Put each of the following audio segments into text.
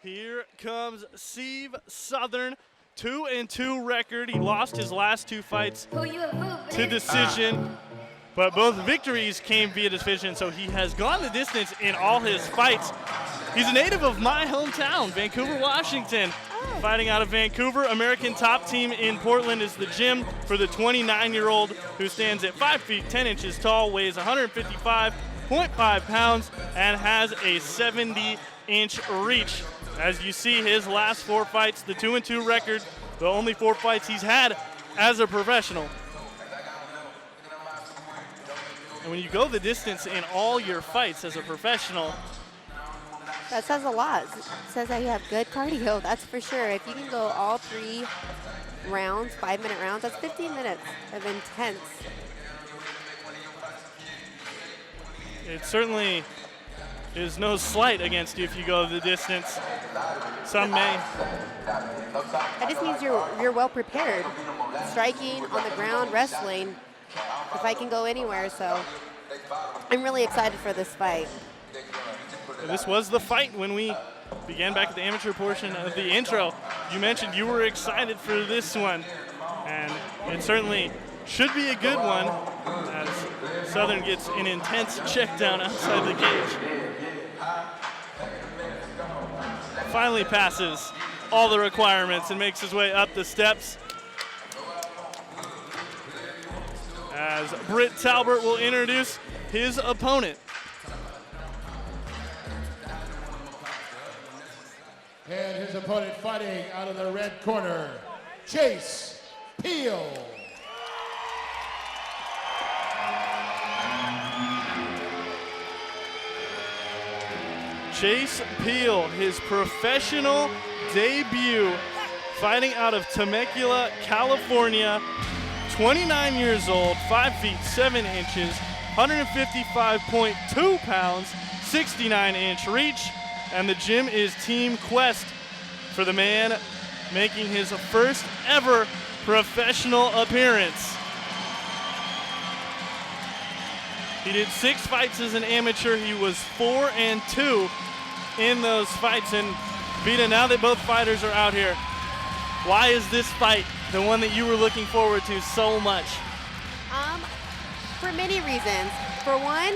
Here comes Steve Southern, 2-2 record. He lost his last two fights to decision, but both victories came via decision, so he has gone the distance in all his fights. He's a native of my hometown, Vancouver, Washington. Fighting out of Vancouver, American Top Team in Portland is the gym for the 29-year-old who stands at 5 feet 10 inches tall, weighs 155.5 pounds, and has a 70-inch reach. As you see, his last four fights, the 2-2 record, the only four fights he's had as a professional. And when you go the distance in all your fights as a professional, that says a lot. It says that you have good cardio, that's for sure. If you can go all 3 rounds, 5-minute rounds, that's 15 minutes of intense. It certainly is no slight against you if you go the distance. Some may. That just means you're well prepared. Striking, on the ground, wrestling. The fight can go anywhere, so I'm really excited for this fight. This was the fight when we began back at the amateur portion of the intro. You mentioned you were excited for this one, and it certainly should be a good one as Southern gets an intense check down outside the cage. Finally passes all the requirements and makes his way up the steps. As Britt Talbert will introduce his opponent. And his opponent fighting out of the red corner, Chase Peel. Chase Peel, his professional debut, fighting out of Temecula, California, 29 years old, 5 feet 7 inches, 155.2 pounds, 69-inch reach, and the gym is Team Quest for the man making his first ever professional appearance. He did 6 fights as an amateur. He was 4-2 in those fights. And Vita, now that both fighters are out here, why is this fight the one that you were looking forward to so much? For many reasons. For one,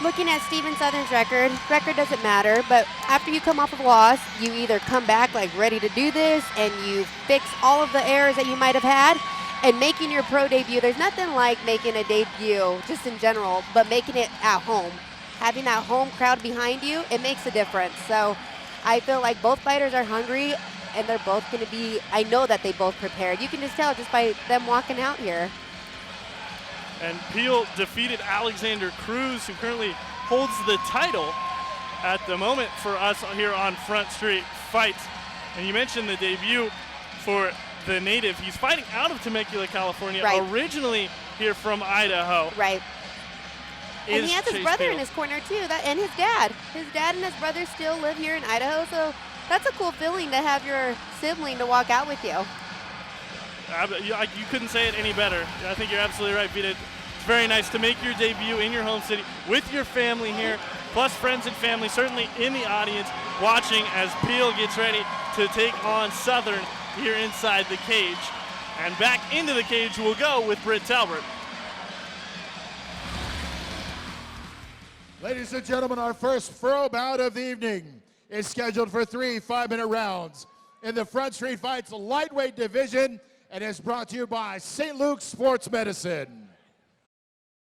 looking at Steven Southern's record doesn't matter, but after you come off of a loss, you either come back like ready to do this and you fix all of the errors that you might have had, and making your pro debut, there's nothing like making a debut just in general, but making it at home. Having that home crowd behind you, it makes a difference. So I feel like both fighters are hungry and they're both going to be, I know that they both prepared. You can just tell just by them walking out here. And Peel defeated Alexander Cruz, who currently holds the title at the moment for us here on Front Street Fights. And you mentioned the debut for the native. He's fighting out of Temecula, California, right. Originally here from Idaho. Right. And he has his brother Peel in his corner too, and his dad. His dad and his brother still live here in Idaho, so that's a cool feeling to have your sibling to walk out with you. You couldn't say it any better. I think you're absolutely right, Vita. It's very nice to make your debut in your home city with your family here, plus friends and family certainly in the audience watching as Peel gets ready to take on Southern here inside the cage. And back into the cage we'll go with Britt Talbert. Ladies and gentlemen, our first pro bout of the evening is scheduled for 3 5-minute rounds in the Front Street Fights lightweight division and is brought to you by St. Luke's Sports Medicine.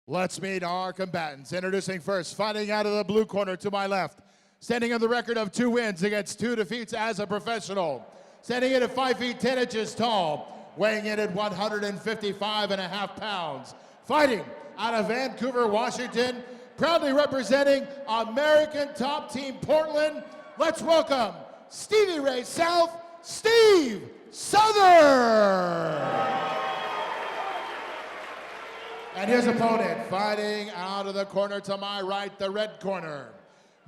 Let's meet our combatants. Introducing first, fighting out of the blue corner to my left, standing on the record of 2 wins against 2 defeats as a professional, standing in at 5 feet 10 inches tall, weighing in at 155.5 pounds, fighting out of Vancouver, Washington, proudly representing American Top Team Portland. Let's welcome Stevie Ray South, Steve Southern. And his opponent, fighting out of the corner to my right, the red corner,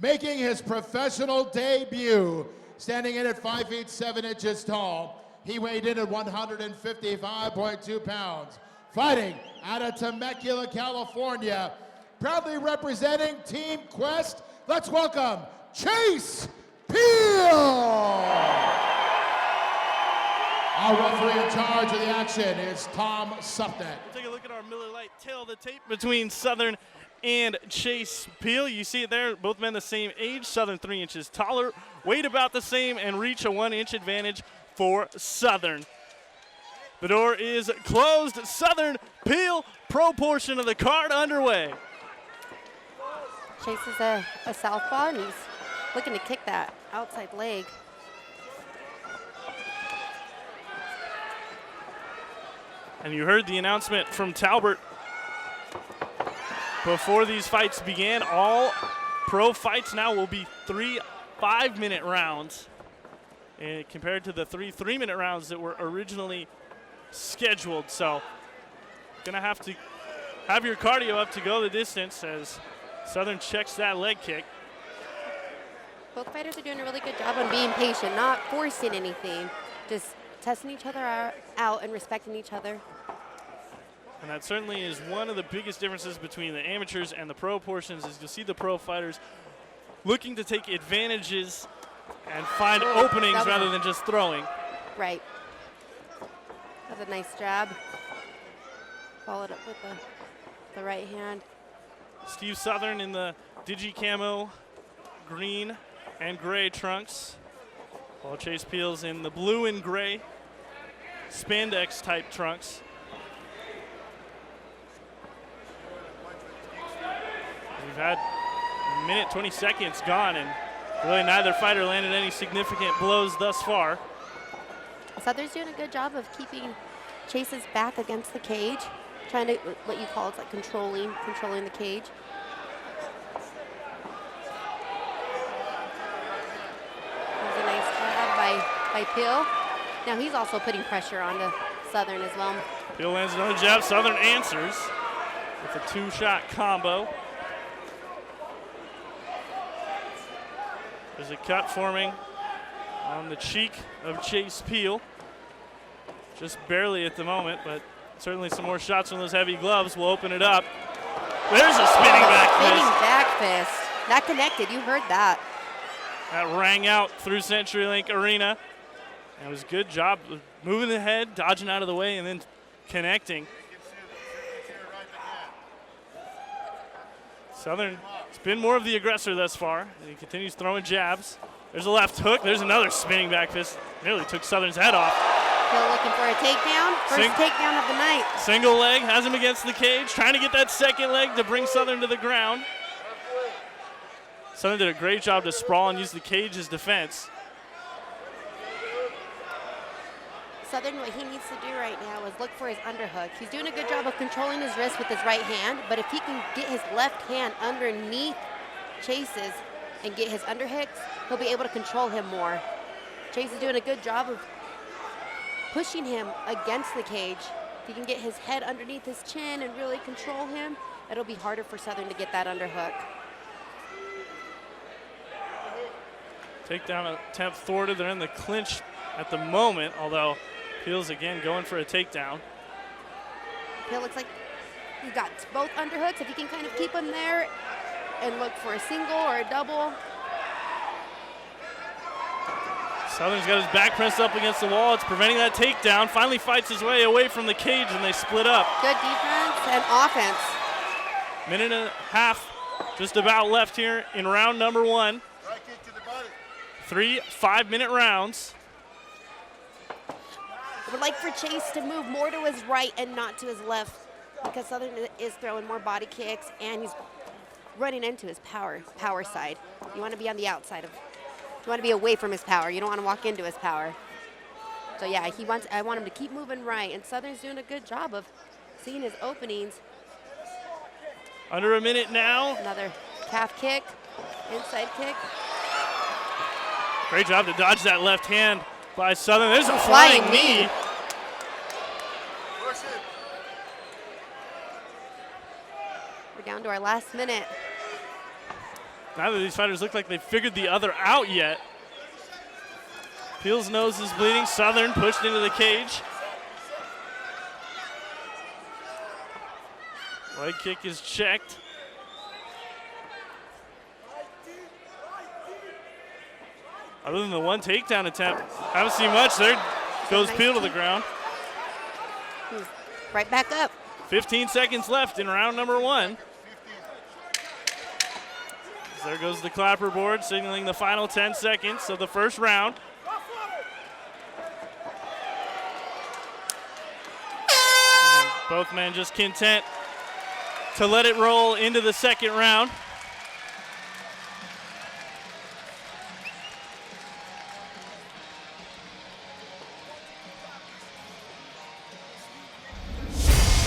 making his professional debut, standing in at 5 feet 7 inches tall. He weighed in at 155.2 pounds, fighting out of Temecula, California, proudly representing Team Quest. Let's welcome Chase Peel. charge of the action is Tom Supnet. We'll take a look at our Miller Lite tail of the tape between Southern and Chase Peel. You see it there, both men the same age. Southern 3 inches taller, weight about the same, and reach a 1-inch advantage for Southern. The door is closed. Southern Peel pro portion of the card underway. Chase is a southpaw, and he's looking to kick that outside leg. And you heard the announcement from Talbert before these fights began. All pro fights now will be 3 5-minute rounds, compared to the 3 3-minute rounds that were originally scheduled. So gonna have to have your cardio up to go the distance as Southern checks that leg kick. Both fighters are doing a really good job on being patient, not forcing anything, just testing each other out and respecting each other. And that certainly is one of the biggest differences between the amateurs and the pro portions, is you'll see the pro fighters looking to take advantages and find openings rather than just throwing. Right. That's a nice jab. Followed up with the right hand. Steve Southern in the Digi Camo green and gray trunks, while Chase Peel's in the blue and gray spandex type trunks. We've had a minute, 20 seconds gone, and really neither fighter landed any significant blows thus far. Southern's doing a good job of keeping Chase's back against the cage, trying to, what you call, it's like controlling the cage. There's a nice jab by Peel. Now he's also putting pressure onto Southern as well. Peel lands another jab. Southern answers with a 2-shot combo. There's a cut forming on the cheek of Chase Peel. Just barely at the moment, but certainly some more shots from those heavy gloves will open it up. There's a spinning back fist. Spinning back fist. That connected, you heard that. That rang out through CenturyLink Arena. And it was a good job of moving the head, dodging out of the way, and then connecting. Southern's been more of the aggressor thus far, and he continues throwing jabs. There's a left hook. There's another spinning back fist. Nearly took Southern's head off. Peel looking for a takedown. First takedown of the night. Single leg, has him against the cage, trying to get that second leg to bring Southern to the ground. Southern did a great job to sprawl and use the cage as defense. Southern, what he needs to do right now is look for his underhook. He's doing a good job of controlling his wrist with his right hand, but if he can get his left hand underneath Chase's and get his underhooks, he'll be able to control him more. Chase is doing a good job of pushing him against the cage. If he can get his head underneath his chin and really control him, it'll be harder for Southern to get that underhook. Takedown attempt thwarted. They're in the clinch at the moment, although Peel's again going for a takedown. Peel looks like he's got both underhooks. If he can kind of keep him there and look for a single or a double. Southern's got his back pressed up against the wall. It's preventing that takedown. Finally fights his way away from the cage, and they split up. Good defense and offense. Minute and a half just about left here in round number 1. 3 5-minute rounds. I would like for Chase to move more to his right and not to his left, because Southern is throwing more body kicks and he's running into his power side. You want to be on the outside of, you want to be away from his power. You don't want to walk into his power. So yeah, I want him to keep moving right, and Southern's doing a good job of seeing his openings. Under a minute now. Another calf kick, inside kick. Great job to dodge that left hand by Southern. There's a flying knee. We're down to our last minute. Neither of these fighters look like they've figured the other out yet. Peel's nose is bleeding. Southern pushed into the cage. Leg kick is checked. Other than the one takedown attempt, haven't seen much. There goes Peel to the ground. right back up. 15 seconds left in round number 1. There goes the clapper board, signaling the final 10 seconds of the first round. And both men just content to let it roll into the second round.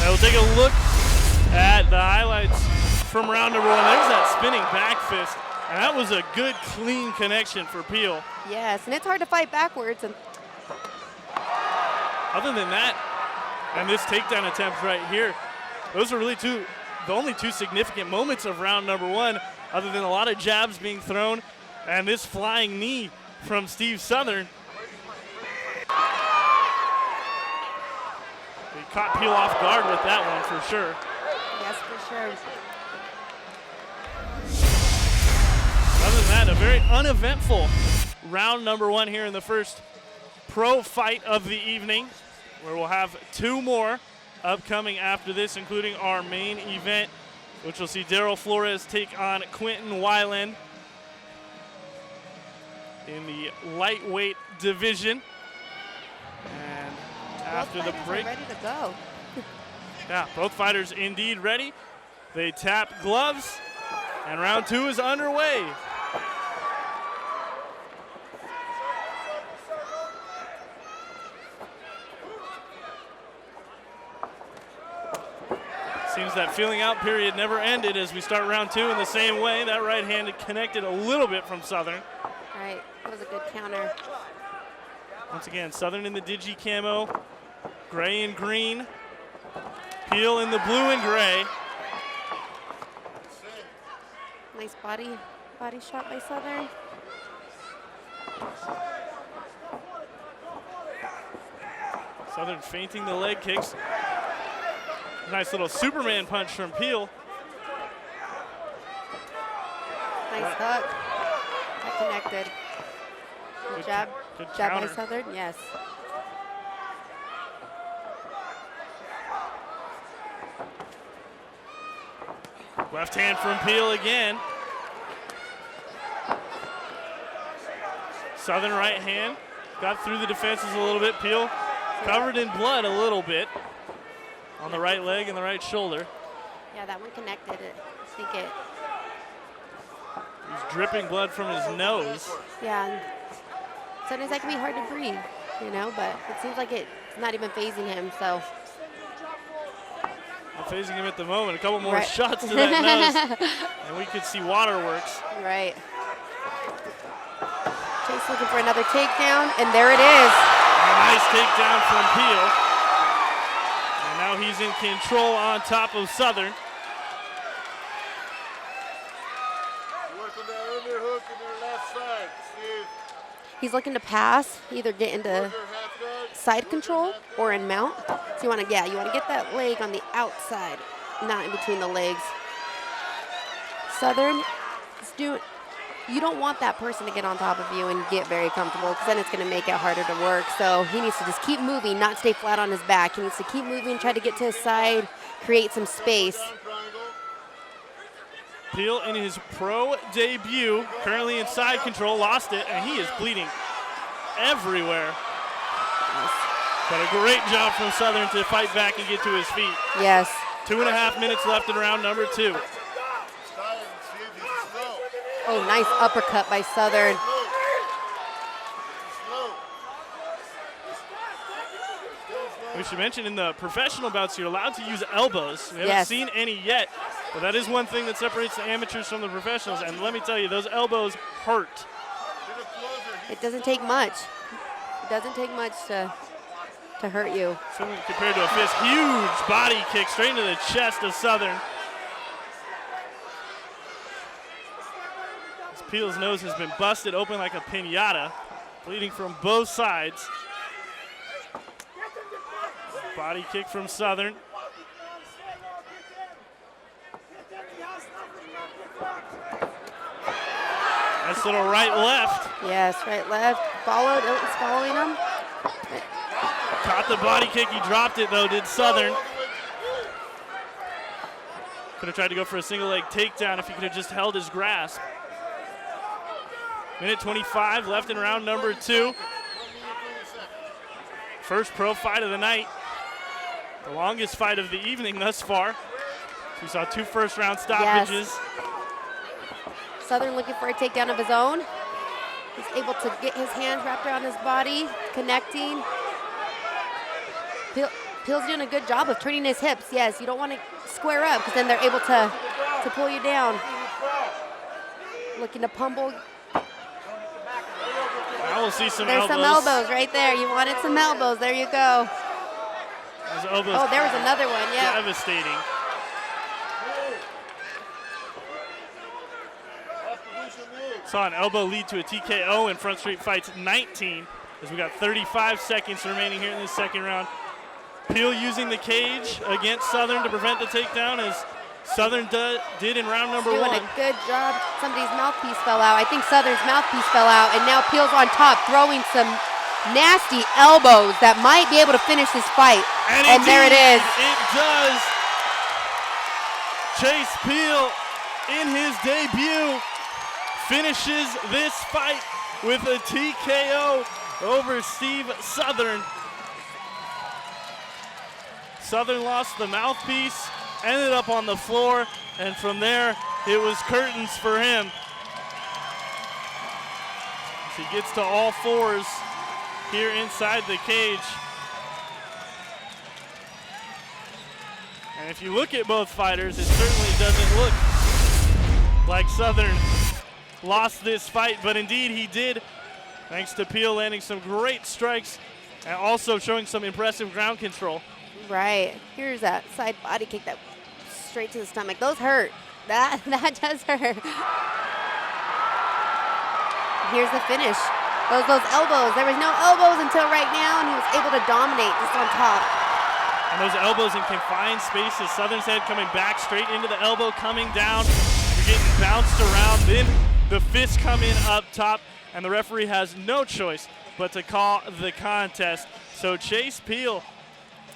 We'll take a look at the highlights from round number 1. There's that spinning back fist, and that was a good, clean connection for Peel. Yes, and it's hard to fight backwards. And other than that, and this takedown attempt right here, those are really the only two significant moments of round number 1, other than a lot of jabs being thrown and this flying knee from Steve Southern. He caught Peel off guard with that one for sure. Yes, for sure. Other than that, a very uneventful round number 1 here in the first pro fight of the evening, where we'll have 2 more upcoming after this, including our main event, which will see Daryl Flores take on Quentin Weiland in the lightweight division. And after the break, ready to go. yeah, both fighters indeed ready. They tap gloves, and round 2 is underway. Seems that feeling out period never ended as we start round 2 in the same way. That right hand connected a little bit from Southern. Right, that was a good counter. Once again, Southern in the digi camo, gray and green. Peel in the blue and gray. Nice body shot by Southern. Southern feinting the leg kicks. Nice little Superman punch from Peel. Nice hook. That connected. Good jab. Good Jab by counter. Southern, yes. Left hand from Peel again. Southern right hand. Got through the defenses a little bit. Peel covered in blood a little bit on the right leg and the right shoulder. Yeah, that one connected. I think it. He's dripping blood from his nose. Yeah. And sometimes that can be hard to breathe, you know, but it seems like it's not even phasing him, so. Not phasing him at the moment. A couple more Right. shots to that nose, and we could see waterworks. Right. Chase looking for another takedown, and there it is. A nice takedown from Peel. And now he's in control on top of Southern. Working that underhook in their left side, Steve. He's looking to pass, either get into side control or in mount. So you want to get that leg on the outside, not in between the legs. Southern is doing. You don't want that person to get on top of you and get very comfortable, because then it's going to make it harder to work. So he needs to just keep moving, not stay flat on his back. He needs to keep moving, try to get to his side, create some space. Peel in his pro debut, currently in side control, lost it, and he is bleeding everywhere. But a great job from Southern to fight back and get to his feet. Yes. 2.5 minutes left in round number 2. Oh, nice uppercut by Southern. We should mention in the professional bouts, you're allowed to use elbows. We haven't Yes. seen any yet, but that is one thing that separates the amateurs from the professionals. And let me tell you, those elbows hurt. It doesn't take much. It doesn't take much to hurt you. Something compared to a fist. Huge body kick straight into the chest of Southern. Peel's nose has been busted open like a piñata, bleeding from both sides. Body kick from Southern. Nice little right left. Yes, right, left. Followed. Oh, he's following him. Caught the body kick. He dropped it, though, did Southern. Could have tried to go for a single leg takedown if he could have just held his grasp. Minute 25 left in round number 2. First pro fight of the night. The longest fight of the evening thus far. We saw 2 first-round stoppages. Yes. Southern looking for a takedown of his own. He's able to get his hands wrapped around his body, connecting. Peel's doing a good job of turning his hips. Yes, you don't want to square up because then they're able to pull you down. Looking to pummel. Now we'll see some There's elbows. some elbows right there. You wanted some elbows. There you go. Those elbows. Oh, there was another one. Yeah. Devastating. Saw an elbow lead to a TKO in Front Street Fights 19 as we got 35 seconds remaining here in this second round. Peel using the cage against Southern to prevent the takedown as Southern did in round number 1. Doing a good job. Somebody's mouthpiece fell out. I think Southern's mouthpiece fell out, and now Peel's on top throwing some nasty elbows that might be able to finish this fight. And there it is. It does. Chase Peel in his debut finishes this fight with a TKO over Steve Southern. Southern lost the mouthpiece, ended up on the floor, and from there it was curtains for him. As he gets to all fours here inside the cage. And if you look at both fighters, it certainly doesn't look like Southern lost this fight, but indeed he did, thanks to Peel landing some great strikes and also showing some impressive ground control. Right. Here's that side body kick that straight to the stomach. Those hurt. That does hurt. Here's the finish. Those elbows. There was no elbows until right now, and he was able to dominate just on top. And those elbows in confined spaces. Southern's head coming back straight into the elbow, coming down. You're getting bounced around. Then the fists come in up top, and the referee has no choice but to call the contest. So Chase Peel,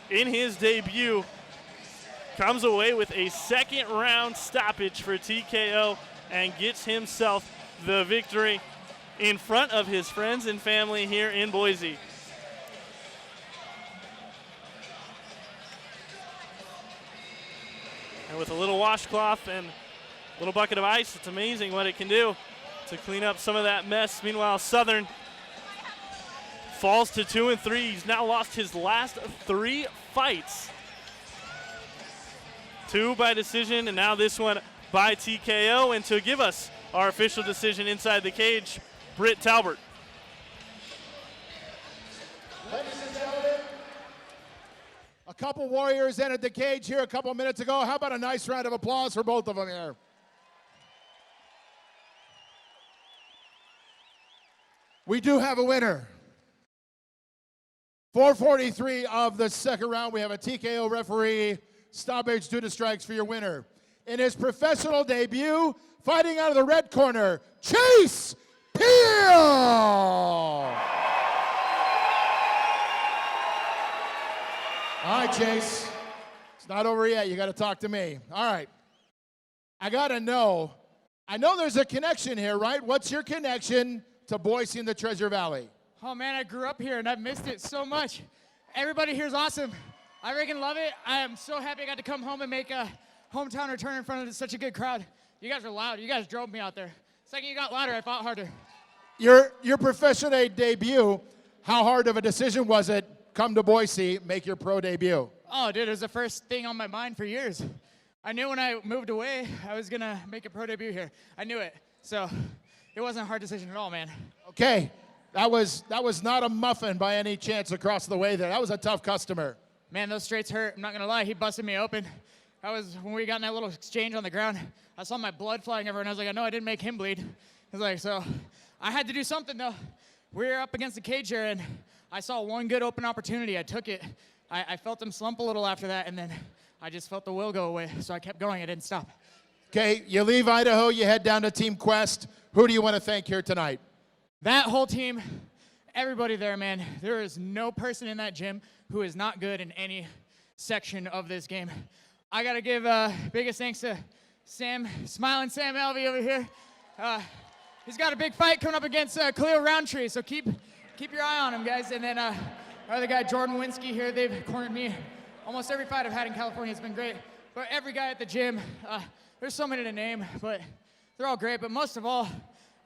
in his debut, comes away with a second round stoppage for TKO and gets himself the victory in front of his friends and family here in Boise. And with a little washcloth and a little bucket of ice, it's amazing what it can do to clean up some of that mess. Meanwhile, Southern falls to 2-3. He's now lost his last 3 fights. 2 by decision, and now this one by TKO. And to give us our official decision inside the cage, Britt Talbert. A couple warriors entered the cage here a couple minutes ago. How about a nice round of applause for both of them here? We do have a winner. 4:43 of the second round. We have a TKO referee stoppage due to strikes for your winner. In his professional debut, fighting out of the red corner, Chase Peel. All right, Chase. It's not over yet. You got to talk to me. All right. I got to know. I know there's a connection here, right? What's your connection to Boise and the Treasure Valley? Oh, man, I grew up here, and I've missed it so much. Everybody here is awesome. I freaking love it. I am so happy I got to come home and make a hometown return in front of such a good crowd. You guys are loud. You guys drove me out there. Second you got louder, I fought harder. Your professional debut, how hard of a decision was it? Come to Boise, make your pro debut. Oh, dude, it was the first thing on my mind for years. I knew when I moved away, I was going to make a pro debut here. I knew it. So it wasn't a hard decision at all, man. Okay. That was not a muffin by any chance across the way there. That was a tough customer. Man, those straights hurt. I'm not going to lie. He busted me open. When we got in that little exchange on the ground, I saw my blood flying everywhere, and I was like, I know I didn't make him bleed. I was like, so I had to do something, though. We were up against the cage here, and I saw one good open opportunity. I took it. I felt him slump a little after that, and then I just felt the will go away, so I kept going. I didn't stop. Okay, you leave Idaho, you head down to Team Quest. Who do you want to thank here tonight? That whole team, everybody there, man. There is no person in that gym who is not good in any section of this game. I got to give biggest thanks to Smiling Sam Alvey over here. He's got a big fight coming up against Khalil Roundtree, so keep your eye on him, guys. And then our other guy, Jordan Winsky here, they've cornered me. Almost every fight I've had in California has been great. But every guy at the gym, there's so many to name, but they're all great. But most of all,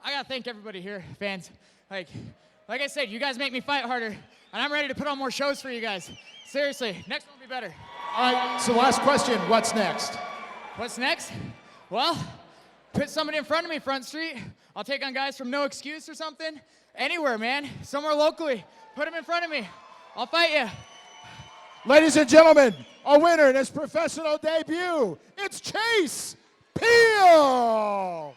I got to thank everybody here, fans. Like I said, you guys make me fight harder, and I'm ready to put on more shows for you guys. Seriously, next one will be better. All right, so last question, what's next? What's next? Well, put somebody in front of me, Front Street. I'll take on guys from No Excuse or something. Anywhere, man. Somewhere locally. Put them in front of me. I'll fight you. Ladies and gentlemen, a winner in his professional debut, it's Chase Peel.